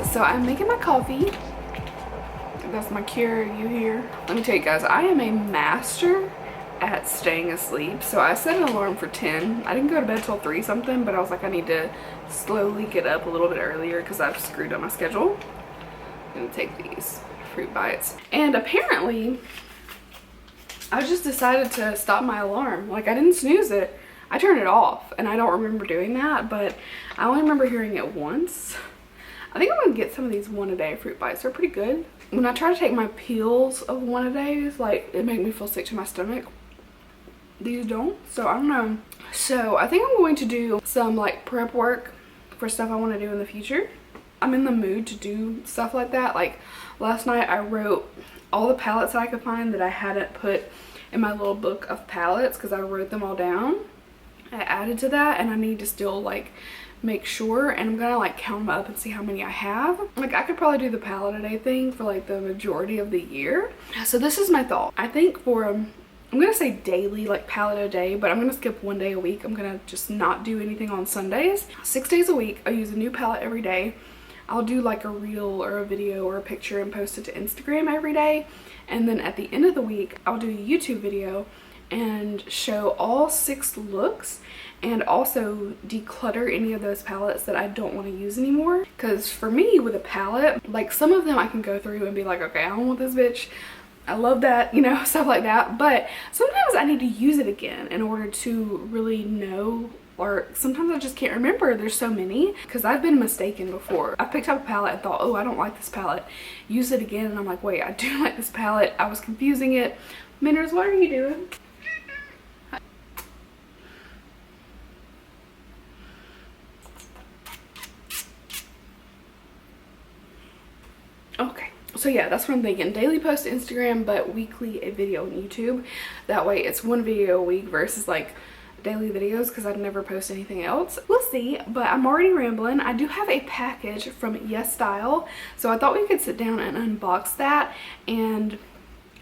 So I'm making my coffee. That's my cure, you hear? Let me tell you guys, I am a master at staying asleep. So I set an alarm for 10. I didn't go to bed till 3 something, but I was like, I need to slowly get up a little bit earlier because I've screwed up my schedule. I'm gonna take these fruit bites. And apparently, I just decided to stop my alarm. Like, I didn't snooze it. I turned it off, and I don't remember doing that, but I only remember hearing it once. I think I'm gonna get some of these one-a-day fruit bites. They're pretty good. When I try to take my pills of one-a-days, like, it makes me feel sick to my stomach. These don't, so I don't know. So I think I'm going to do some like prep work for stuff I want to do in the future. I'm in the mood to do stuff like that. Like last night I wrote all the palettes that I could find that I hadn't put in my little book of palettes because I wrote them all down. I added to that, and I need to still like make sure, and I'm gonna like count them up and see how many I have. Like I could probably do the palette a day thing for like the majority of the year. So this is my thought. I think for I'm gonna say daily, like palette a day, but I'm gonna skip 1 day a week. I'm gonna just not do anything on Sundays. 6 days a week, I use a new palette every day. I'll do like a reel or a video or a picture and post it to Instagram every day. And then at the end of the week, I'll do a YouTube video and show all 6 looks and also declutter any of those palettes that I don't want to use anymore. Because for me with a palette, like some of them I can go through and be like, okay, I don't want this bitch. I love that, you know, stuff like that. But sometimes I need to use it again in order to really know, or sometimes I just can't remember. There's so many, because I've been mistaken before. I picked up a palette and thought, oh, I don't like this palette. Use it again, and I'm like, wait, I do like this palette. I was confusing it. Minners, what are you doing? Okay. So yeah, that's what I'm thinking. Daily post to Instagram, but weekly a video on YouTube. That way it's 1 video a week versus like daily videos, because I'd never post anything else. We'll see, but I'm already rambling. I do have a package from YesStyle, so I thought we could sit down and unbox that, and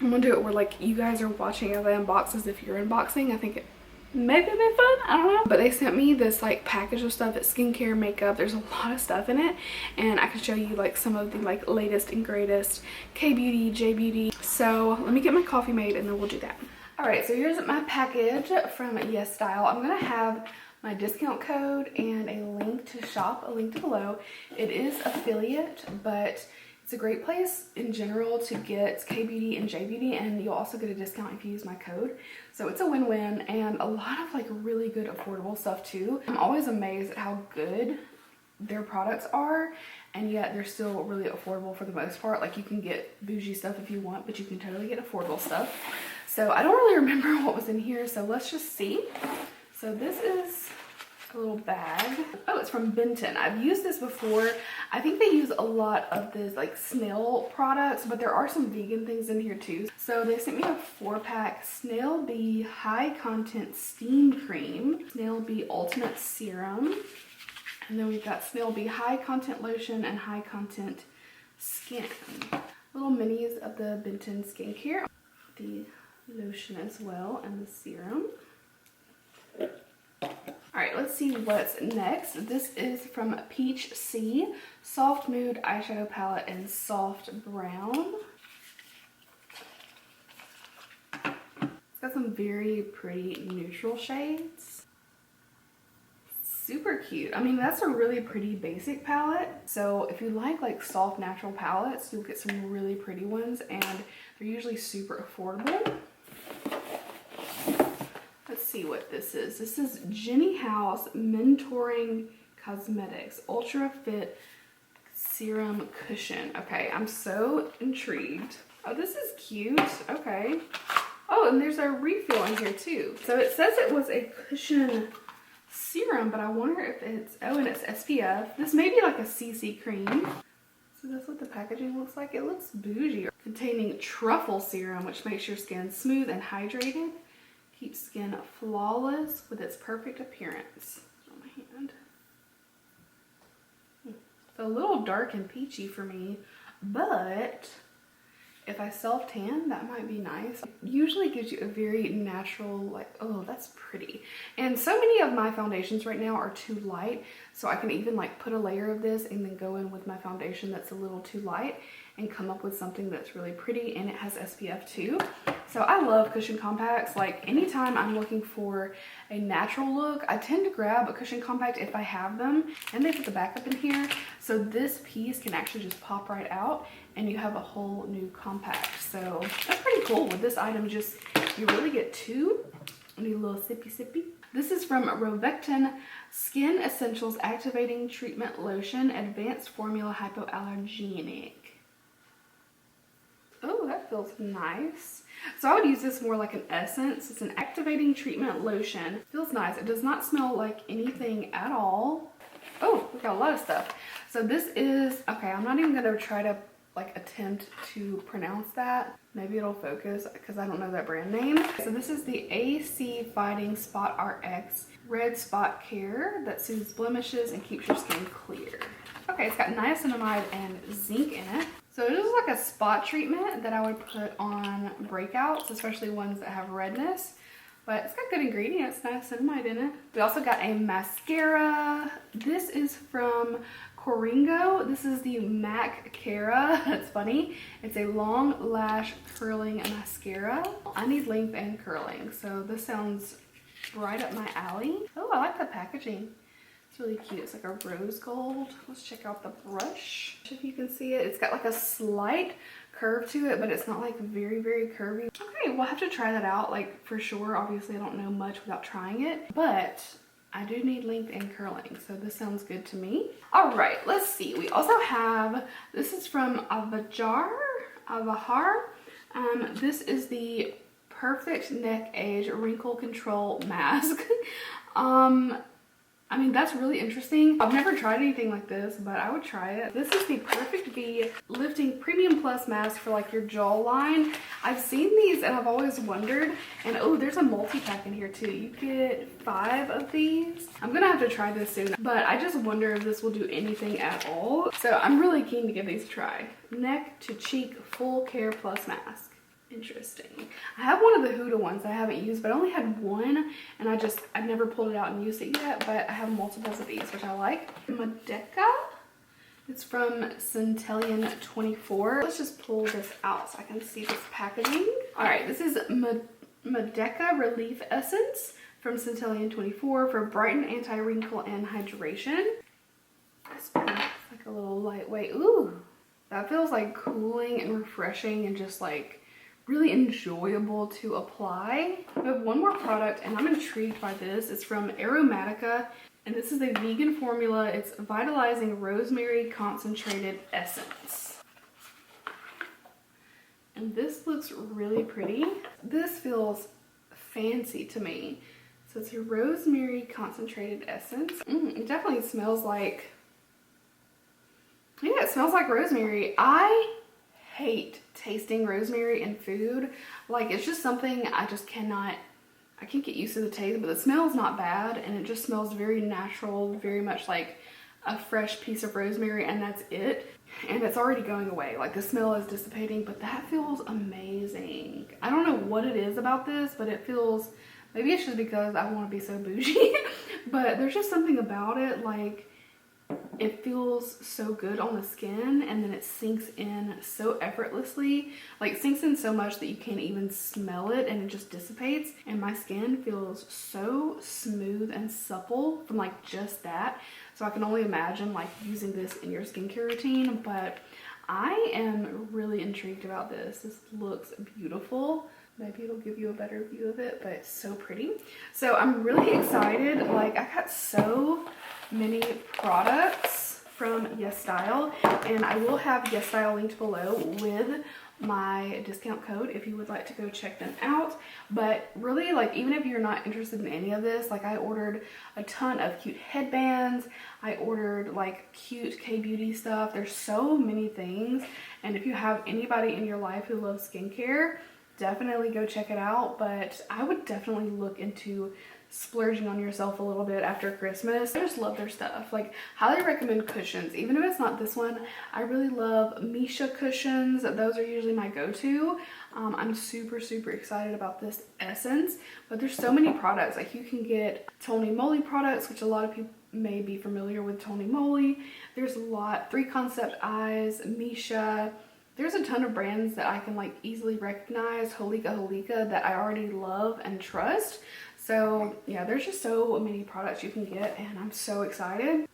I'm gonna do it where like you guys are watching as I unbox as if you're unboxing. I think it maybe be fun, I don't know. But they sent me this like package of stuff. It's skincare, makeup, there's a lot of stuff in it, and I can show you like some of the like latest and greatest K-beauty, J-beauty. So let me get my coffee made and then we'll do that. All right, so here's my package from YesStyle. I'm gonna have my discount code and a link to shop, a link below. It is affiliate, but it's a great place in general to get K-beauty and J-beauty, and you'll also get a discount if you use my code. So it's a win-win, and a lot of like really good affordable stuff too. I'm always amazed at how good their products are, and yet they're still really affordable for the most part. Like you can get bougie stuff if you want, but you can totally get affordable stuff. So I don't really remember what was in here, so let's just see. So this is a little bag. Oh, it's from Benton. I've used this before. I think they use a lot of this like snail products, but there are some vegan things in here too. So they sent me a 4-pack Snail Bee High Content Steamed Cream, Snail Bee Ultimate Serum, and then we've got Snail Bee High Content Lotion and High Content Skin. Little minis of the Benton skincare. The lotion as well and the serum. Alright, let's see what's next. This is from Peach Sea, Soft Mood Eyeshadow Palette in Soft Brown. It's got some very pretty neutral shades. Super cute. I mean, that's a really pretty basic palette. So if you like soft natural palettes, you'll get some really pretty ones, and they're usually super affordable. Let's see what this is. This is Jenny House Mentoring Cosmetics Ultra Fit Serum Cushion. Okay, I'm so intrigued. Oh, this is cute. Okay. Oh, and there's a refill in here too. So it says it was a cushion serum, but I wonder if it's, oh, and it's SPF. This may be like a CC cream. So that's what the packaging looks like. It looks bougie. Containing truffle serum, which makes your skin smooth and hydrated. Keeps skin flawless with its perfect appearance. On my hand. It's a little dark and peachy for me, but If I self-tan, that might be nice. It usually gives you a very natural, like, oh, that's pretty. And so many of my foundations right now are too light, so I can even like put a layer of this and then go in with my foundation that's a little too light and come up with something that's really pretty, and it has SPF too. So I love cushion compacts. Like anytime I'm looking for a natural look, I tend to grab a cushion compact if I have them, and they put the backup in here. So this piece can actually just pop right out and you have a whole new compact. So that's pretty cool. With this item, just you really get two. I need a little sippy sippy. This is from Rovectin Skin Essentials Activating Treatment Lotion, Advanced Formula Hypoallergenic. Oh, that feels nice. So I would use this more like an essence. It's an activating treatment lotion. Feels nice. It does not smell like anything at all. Oh, we got a lot of stuff. So this is, okay, I'm not even gonna try to like attempt to pronounce that. Maybe it'll focus because I don't know that brand name. So this is the AC Fighting Spot RX Red Spot Care that soothes blemishes and keeps your skin clear. Okay, it's got niacinamide and zinc in it. So it is like a spot treatment that I would put on breakouts, especially ones that have redness. But it's got good ingredients, niacinamide in it. We also got a mascara. This is from Coringo. This is the MAC Cara. That's funny. It's a long lash curling mascara. I need length and curling, so this sounds right up my alley. Oh, I like the packaging. It's really cute. It's like a rose gold. Let's check out the brush. If you can see it, it's got like a slight curve to it, but it's not like very, very curvy. Okay, we'll have to try that out, like for sure. Obviously, I don't know much without trying it, but I do need length and curling, so this sounds good to me. All right, let's see. We also have, this is from Avahar. This is the Perfect Neck Age Wrinkle Control Mask. I mean, that's really interesting. I've never tried anything like this, but I would try it. This is the Perfect V Lifting Premium Plus Mask for like your jawline. I've seen these and I've always wondered, and oh, there's a multi-pack in here too. You get 5 of these. I'm gonna have to try this soon, but I just wonder if this will do anything at all. So I'm really keen to give these a try. Neck to Cheek Full Care Plus Mask. Interesting. I have one of the Huda ones that I haven't used, but I only had one, and I've never pulled it out and used it yet, but I have multiples of these, which I like. Medeka. It's from Centellian 24. Let's just pull this out so I can see this packaging. All right, this is Medeka Relief Essence from Centellian 24 for brighten, anti-wrinkle, and hydration. It's like a little lightweight. Ooh, that feels like cooling and refreshing and just like really enjoyable to apply. We have one more product and I'm intrigued by this. It's from Aromatica and this is a vegan formula. It's Vitalizing Rosemary Concentrated Essence. And this looks really pretty. This feels fancy to me. So it's a rosemary concentrated essence. It definitely smells like, yeah, it smells like rosemary. I hate tasting rosemary in food. Like, it's just something I can't get used to the taste, but the smell is not bad and it just smells very natural, very much like a fresh piece of rosemary, and that's it. And it's already going away. Like, the smell is dissipating, but that feels amazing. I don't know what it is about this, but it feels, maybe it's just because I want to be so bougie, but there's just something about it, like, it feels so good on the skin, and then it sinks in so effortlessly. Like, sinks in so much that you can't even smell it and it just dissipates. And my skin feels so smooth and supple from like just that. So I can only imagine like using this in your skincare routine, but I am really intrigued about this. This looks beautiful. Maybe it'll give you a better view of it, but it's so pretty. So I'm really excited. Like, I got so many products from YesStyle, and I will have YesStyle linked below with my discount code if you would like to go check them out. But really, like, even if you're not interested in any of this, like, I ordered a ton of cute headbands. I ordered like cute K-beauty stuff. There's so many things, and if you have anybody in your life who loves skincare, definitely go check it out. But I would definitely look into splurging on yourself a little bit after Christmas. I just love their stuff. Like, highly recommend cushions. Even if it's not this one, I really love Misha cushions. Those are usually my go-to. I'm super excited about this essence, but there's so many products. Like, you can get Tony Moly products, which a lot of people may be familiar with Tony Moly. There's a lot, 3 Concept Eyes, Misha. There's a ton of brands that I can like easily recognize, Holika that I already love and trust. So yeah, there's just so many products you can get and I'm so excited.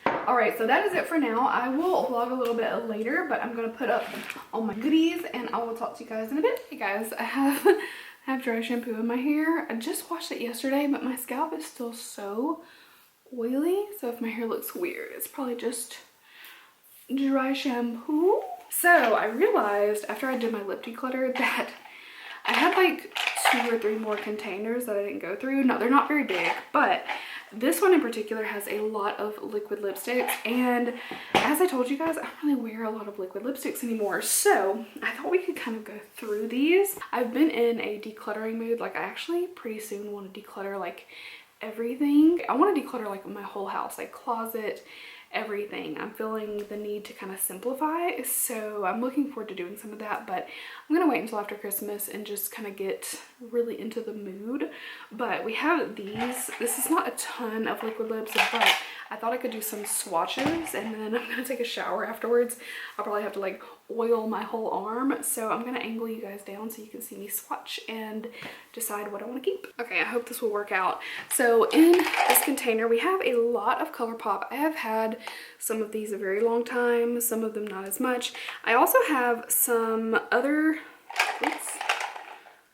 Alright, so that is it for now. I will vlog a little bit later, but I'm going to put up all my goodies and I will talk to you guys in a bit. Hey guys, I have dry shampoo in my hair. I just washed it yesterday, but my scalp is still so oily. So if my hair looks weird, it's probably just dry shampoo. So I realized after I did my lip declutter that I had like 2 or 3 more containers that I didn't go through. No, they're not very big, but this one in particular has a lot of liquid lipsticks, and as I told you guys, I don't really wear a lot of liquid lipsticks anymore, so I thought we could kind of go through these. I've been in a decluttering mood. Like, I actually pretty soon want to declutter like everything. I want to declutter like my whole house, like closet, everything. I'm feeling the need to kind of simplify, so I'm looking forward to doing some of that, but I'm gonna wait until after Christmas and just kind of get really into the mood. But we have these. This is not a ton of liquid lips, but I thought I could do some swatches, and then I'm gonna take a shower afterwards. I'll probably have to like oil my whole arm, so I'm gonna angle you guys down so you can see me swatch and decide what I want to keep. Okay, I hope this will work out. So in this container we have a lot of ColourPop. I have had some of these a very long time, some of them not as much. I also have some other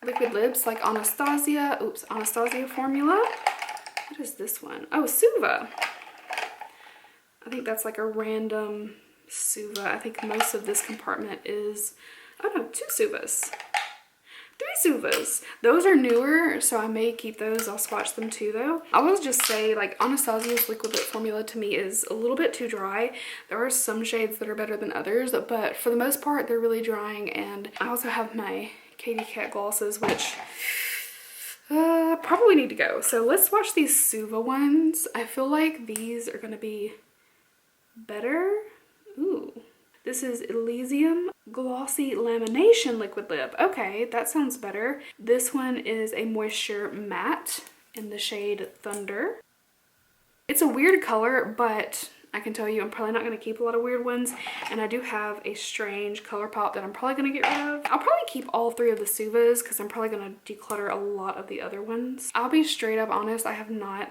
liquid lips like Anastasia formula. What is this one? Oh, Suva. I think that's like a random Suva. I think most of this compartment is, oh no, 2 Suvas. 3 Suvas. Those are newer, so I may keep those. I'll swatch them too though. I will just say, like, Anastasia's liquid lip formula to me is a little bit too dry. There are some shades that are better than others, but for the most part they're really drying. And I also have my Katy Kat glosses, which probably need to go. So let's swatch these Suva ones. I feel like these are gonna be better. Ooh. This is Elysium Glossy Lamination Liquid Lip. Okay, that sounds better. This one is a Moisture Matte in the shade Thunder. It's a weird color, but I can tell you I'm probably not going to keep a lot of weird ones. And I do have a strange ColourPop that I'm probably going to get rid of. I'll probably keep all 3 of the Suvas because I'm probably going to declutter a lot of the other ones. I'll be straight up honest, I have not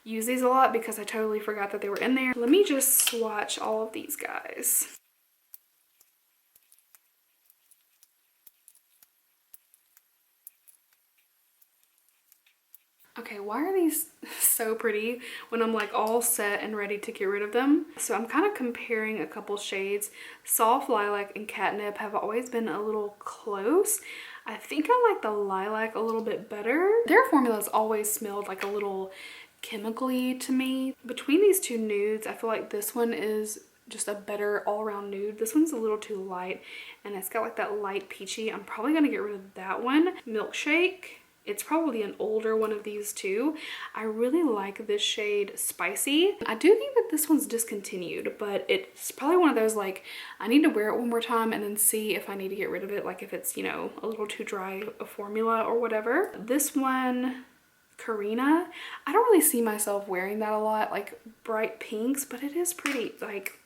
used these a lot because I totally forgot that they were in there. Let me just swatch all of these guys. Okay, why are these so pretty when I'm like all set and ready to get rid of them? So I'm kind of comparing a couple shades. Soft Lilac and Catnip have always been a little close. I think I like the lilac a little bit better. Their formulas always smelled like a little chemically to me. Between these 2 nudes, I feel like this one is just a better all-around nude. This one's a little too light and it's got like that light peachy. I'm probably gonna get rid of that one. Milkshake. It's probably an older one of these too. I really like this shade Spicy. I do think that this one's discontinued, but it's probably one of those like I need to wear it one more time and then see if I need to get rid of it, like if it's, you know, a little too dry a formula or whatever. This one, Karina, I don't really see myself wearing that a lot, like bright pinks, but it is pretty. Like,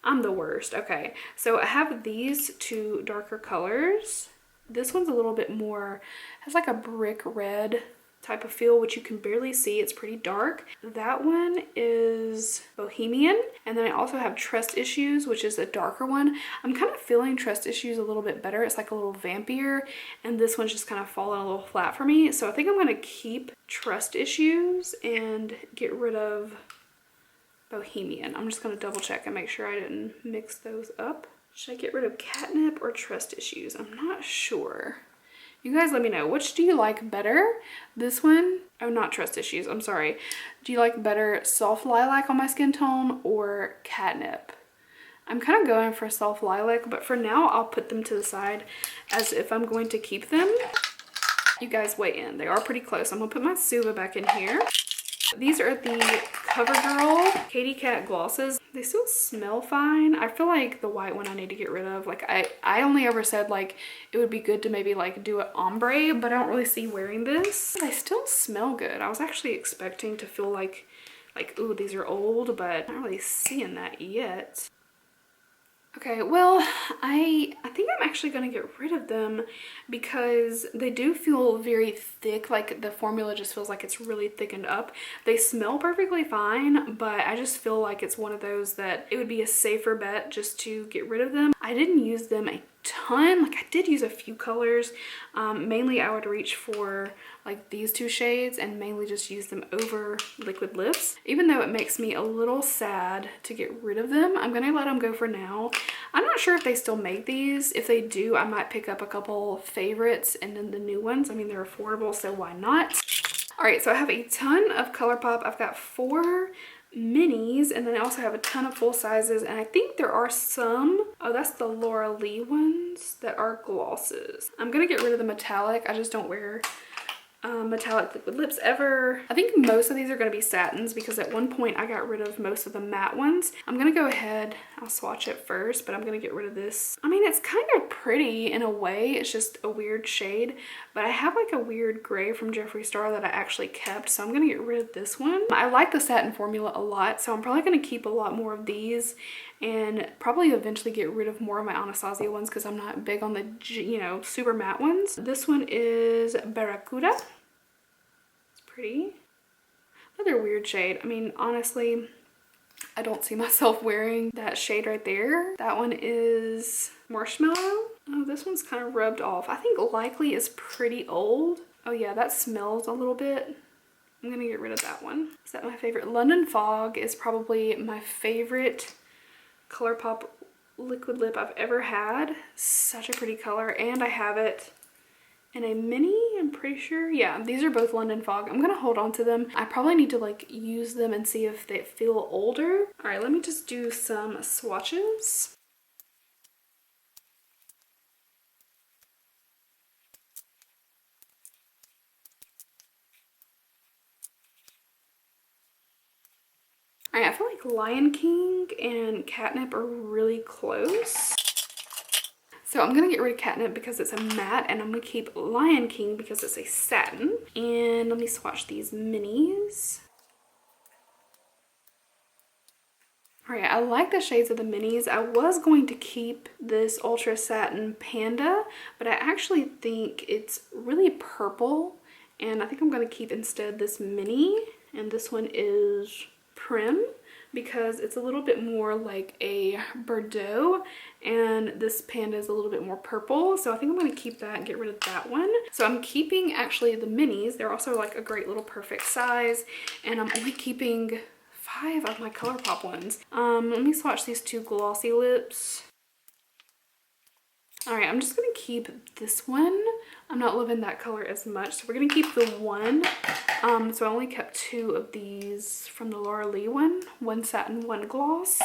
I'm the worst. Okay, so I have these 2 darker colors. This one's a little bit more, has like a brick red type of feel, which you can barely see. It's pretty dark. That one is Bohemian. And then I also have Trust Issues, which is a darker one. I'm kind of feeling Trust Issues a little bit better. It's like a little vampier. And this one's just kind of falling a little flat for me. So I think I'm going to keep Trust Issues and get rid of Bohemian. I'm just going to double check and make sure I didn't mix those up. Should I get rid of Catnip or Trust Issues? I'm not sure. You guys let me know. Which do you like better? This one? Oh, not Trust Issues. I'm sorry. Do you like better Soft Lilac on my skin tone or Catnip? I'm kind of going for Soft Lilac, but for now I'll put them to the side as if I'm going to keep them. You guys weigh in. They are pretty close. I'm gonna put my Suva back in here. These are the CoverGirl Katy Cat glosses. They still smell fine. I feel like the white one I need to get rid of. Like I only ever said like it would be good to maybe like do an ombre, but I don't really see wearing this. They still smell good. I was actually expecting to feel like ooh, these are old, but I'm not really seeing that yet. Okay, well, I think I'm actually going to get rid of them because they do feel very thick. Like the formula just feels like it's really thickened up. They smell perfectly fine, but I just feel like it's one of those that it would be a safer bet just to get rid of them. I didn't use them a ton. Like I did use a few colors. Mainly I would reach for like these two shades and mainly just use them over liquid lips. Even though it makes me a little sad to get rid of them, I'm gonna let them go for now. I'm not sure if they still make these. If they do, I might pick up a couple favorites and then the new ones. I mean, they're affordable, so why not? All right, so I have a ton of ColourPop. I've got 4 minis, and then I also have a ton of full sizes, and I think there are some, oh, that's the Laura Lee ones that are glosses. I'm gonna get rid of the metallic. I just don't wear metallic liquid lips ever. I think most of these are going to be satins because at one point I got rid of most of the matte ones. I'm going to go ahead, I'll swatch it first, but I'm going to get rid of this. I mean, it's kind of pretty in a way. It's just a weird shade, but I have like a weird gray from Jeffree Star that I actually kept, so I'm going to get rid of this one. I like the satin formula a lot, so I'm probably going to keep a lot more of these and probably eventually get rid of more of my Anastasia ones because I'm not big on the, you know, super matte ones. This one is Barracuda. It's pretty. Another weird shade. I mean, honestly, I don't see myself wearing that shade right there. That one is Marshmallow. Oh, this one's kind of rubbed off. I think Likely is pretty old. Oh yeah, that smells a little bit. I'm gonna get rid of that one. Is that my favorite? London Fog is probably my favorite ColourPop liquid lip I've ever had. Such a pretty color, and I have it in a mini, I'm pretty sure. Yeah, these are both London Fog. I'm gonna hold on to them. I probably need to like use them and see if they feel older. All right, let me just do some swatches. All right, I feel like Lion King and Catnip are really close. So I'm gonna get rid of Catnip because it's a matte, and I'm gonna keep Lion King because it's a satin. And let me swatch these minis. All right, I like the shades of the minis. I was going to keep this Ultra Satin Panda, but I actually think it's really purple, and I think I'm gonna keep instead this mini, and this one is Prim, because it's a little bit more like a Bordeaux and this Panda is a little bit more purple. So I think I'm going to keep that and get rid of that one. So I'm keeping actually the minis. They're also like a great little perfect size, and I'm only keeping 5 of my ColourPop ones. Let me swatch these 2 glossy lips. All right, I'm just gonna keep this one. I'm not loving that color as much, so we're gonna keep the one. So I only kept 2 of these from the Laura Lee one satin, one gloss.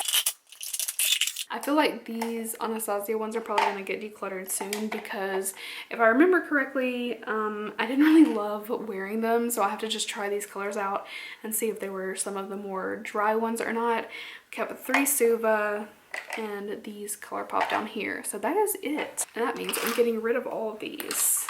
I feel like these Anastasia ones are probably gonna get decluttered soon because if I remember correctly, I didn't really love wearing them, so I have to just try these colors out and see if they were some of the more dry ones or not. Kept 3 Suva and these ColourPop down here. So that is it. And that means I'm getting rid of all of these.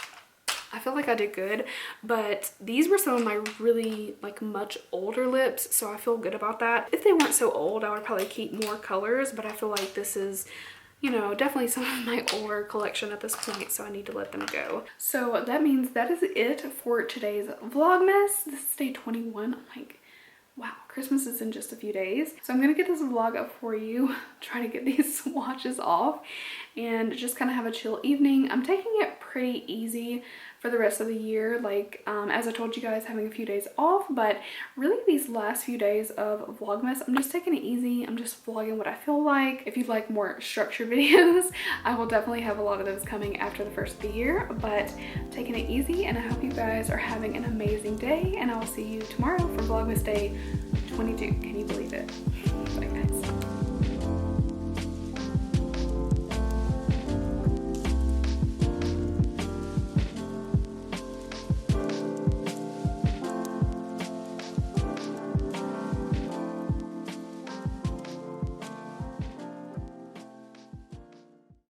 I feel like I did good, but these were some of my really like much older lips, so I feel good about that. If they weren't so old, I would probably keep more colors, but I feel like this is, you know, definitely some of my older collection at this point, so I need to let them go. So that means that is it for today's Vlogmas. This is day 21. I'm like, wow, Christmas is in just a few days. So I'm gonna get this vlog up for you, try to get these swatches off and just kind of have a chill evening. I'm taking it pretty easy for the rest of the year, like as I told you guys, having a few days off, but really these last few days of Vlogmas, I'm just taking it easy. I'm just vlogging what I feel like. If you'd like more structured videos, I will definitely have a lot of those coming after the first of the year, but taking it easy, and I hope you guys are having an amazing day, and I will see you tomorrow for Vlogmas day 22. Can you believe it? Bye guys.